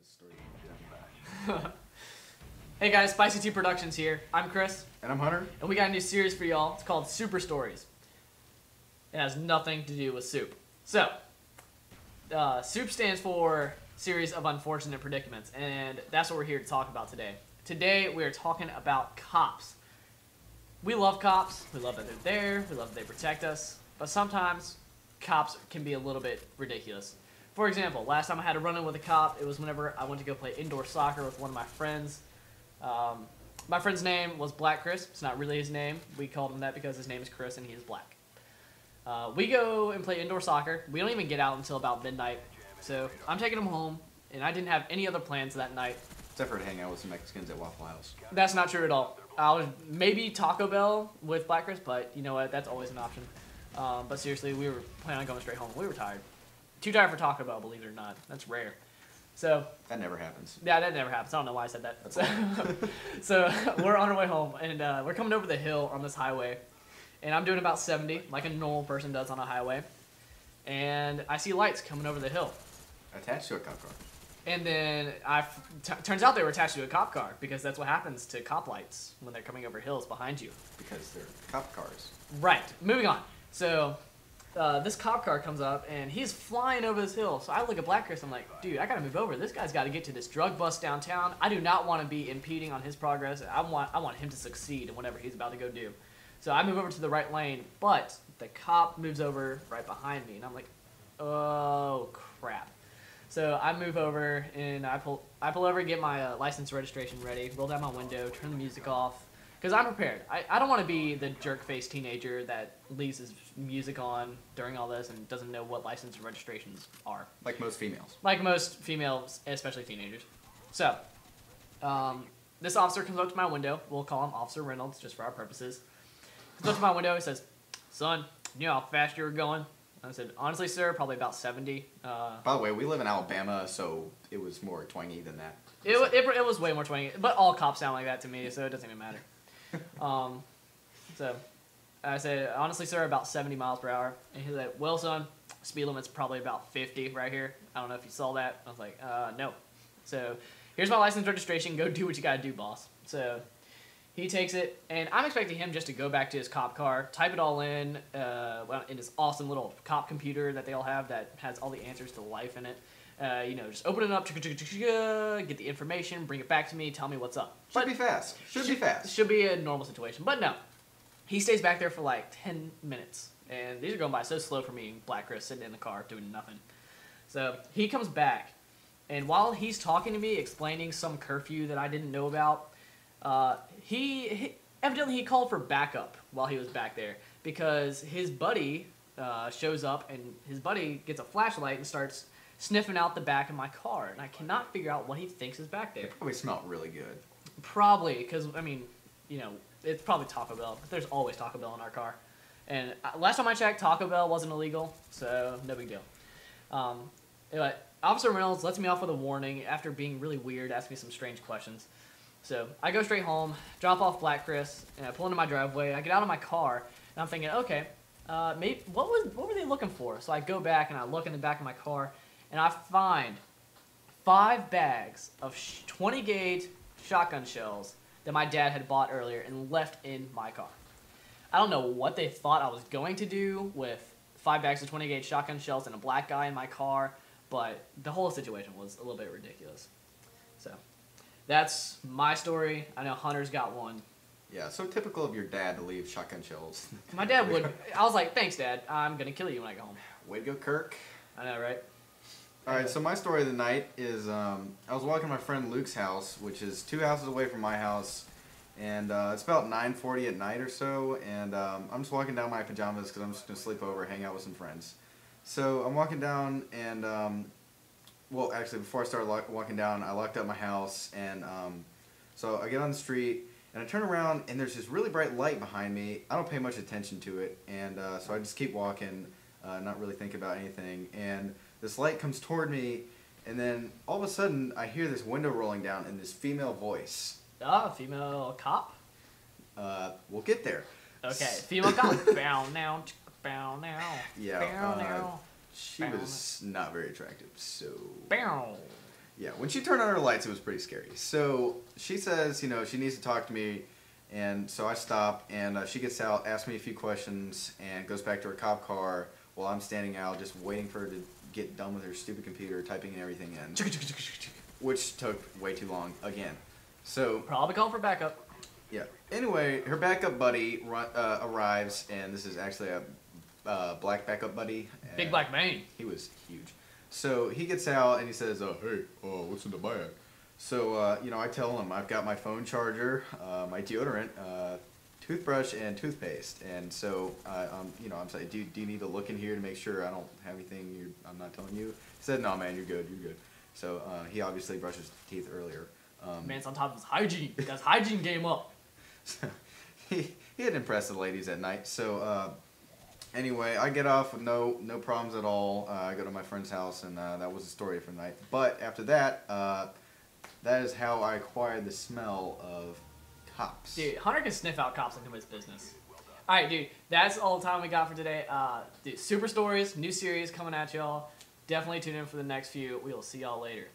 story back. Hey guys, Spicy Tea Productions here. I'm Chris. And I'm Hunter. And we got a new series for y'all. It's called Super Stories. It has nothing to do with soup. So, soup stands for Series of Unfortunate Predicaments, and that's what we're here to talk about today. Today, we are talking about cops. We love cops. We love that they're there. We love that they protect us. But sometimes, cops can be a little bit ridiculous. For example, last time I had a run-in with a cop, it was whenever I went to go play indoor soccer with one of my friends. My friend's name was Black Chris. It's not really his name. We called him that because his name is Chris and he is black. We go and play indoor soccer. We don't even get out until about midnight. So I'm taking him home, and I didn't have any other plans that night. Except for to hang out with some Mexicans at Waffle House. That's not true at all. I was maybe Taco Bell with Black Chris, but you know what? That's always an option. But seriously, we were planning on going straight home. We were tired. Too tired for Taco Bell, believe it or not. That's rare. So that never happens. Yeah, that never happens. I don't know why I said that. So we're on our way home, and we're coming over the hill on this highway, and I'm doing about 70, like a normal person does on a highway, and I see lights coming over the hill. Attached to a cop car. And then turns out they were attached to a cop car, because that's what happens to cop lights when they're coming over hills behind you. Because they're cop cars. Right. Moving on. So this cop car comes up, and he's flying over this hill. So I look at Black Chris, I'm like, dude, I gotta move over. This guy's gotta get to this drug bust downtown. I do not want to be impeding on his progress. I want him to succeed in whatever he's about to go do. So I move over to the right lane, but the cop moves over right behind me, and I'm like, oh, crap. So I move over, and I pull over and get my license registration ready, roll down my window, turn the music off, because I'm prepared. I don't want to be the jerk-faced teenager that leaves his music on during all this and doesn't know what license and registrations are. Like most females, especially teenagers. So, this officer comes up to my window. We'll call him Officer Reynolds, just for our purposes. Comes up to my window, he says, "Son, you know how fast you were going?" I said, "Honestly, sir, probably about 70. By the way, we live in Alabama, so it was more twangy than that. It was way more twangy, but all cops sound like that to me, so it doesn't even matter. So I said, "Honestly, sir, about 70 miles per hour." And he said, "Well, son, speed limit's probably about 50 right here. I don't know if you saw that." I was like, "No." So here's my license registration. Go do what you gotta do, boss. So he takes it, and I'm expecting him just to go back to his cop car, type it all in his awesome little cop computer that they all have that has all the answers to life in it. You know, just open it up, get the information, bring it back to me, tell me what's up. Should be fast. Should be a normal situation. But no. He stays back there for like 10 minutes. And these are going by so slow for me, Black Chris, sitting in the car doing nothing. So he comes back, and while he's talking to me, explaining some curfew that I didn't know about, evidently he called for backup while he was back there, because his buddy shows up, and his buddy gets a flashlight and starts sniffing out the back of my car, and I cannot figure out what he thinks is back there. It probably smelled really good. Probably, because, I mean, you know, it's probably Taco Bell. There's always Taco Bell in our car. And last time I checked, Taco Bell wasn't illegal, so no big deal. Anyway, Officer Reynolds lets me off with a warning after being really weird, asking me some strange questions. So I go straight home, drop off Black Chris, and I pull into my driveway. I get out of my car, and I'm thinking, okay, maybe what were they looking for? So I go back, and I look in the back of my car, and I find 5 bags of 20-gauge shotgun shells that my dad had bought earlier and left in my car. I don't know what they thought I was going to do with 5 bags of 20-gauge shotgun shells and a black guy in my car, but the whole situation was a little bit ridiculous. So that's my story. I know Hunter's got one. Yeah, so typical of your dad to leave shotgun shells. My dad would. I was like, "Thanks, Dad. I'm going to kill you when I go home." Way to go, Kirk. I know, right? Alright, so my story of the night is I was walking to my friend Luke's house, which is 2 houses away from my house, and it's about 9:40 at night or so, and I'm just walking down my pajamas because I'm just going to sleep over, hang out with some friends. So I'm walking down, and well, actually, before I started walking down, I locked up my house, and so I get on the street, and I turn around, and there's this really bright light behind me. I don't pay much attention to it, and so I just keep walking, not really think about anything, and this light comes toward me, and then all of a sudden, I hear this window rolling down, and this female voice. Female cop? We'll get there. Okay, female cop. Bow now, bow now. Yeah, bow now. she was not very attractive, so... Bow. Yeah, when she turned on her lights, it was pretty scary. So she says, you know, she needs to talk to me, and so I stop, and she gets out, asks me a few questions, and goes back to her cop car while I'm standing out, just waiting for her to get done with her stupid computer, typing everything in, which took way too long again. So Probably calling for backup. yeah. Anyway, her backup buddy arrives, and this is actually a black backup buddy. Big black man. He was huge. So he gets out and he says, "Hey, what's in the bag?" So you know, I tell him I've got my phone charger, my deodorant, toothbrush, and toothpaste. And so you know, I'm saying, do you need to look in here to make sure I don't have anything I'm not telling you? He said, "No, man, you're good. You're good." So he obviously brushed his teeth earlier. Man's on top of his hygiene. He got his hygiene game up. So he had impressed the ladies at night. So anyway, I get off with no problems at all. I go to my friend's house, and that was the story for the night. But after that, that is how I acquired the smell of cops. Dude, Hunter can sniff out cops like nobody's business. All right, dude, that's all the time we got for today. Dude, super stories, new series coming at y'all. Definitely tune in for the next few. We will see y'all later.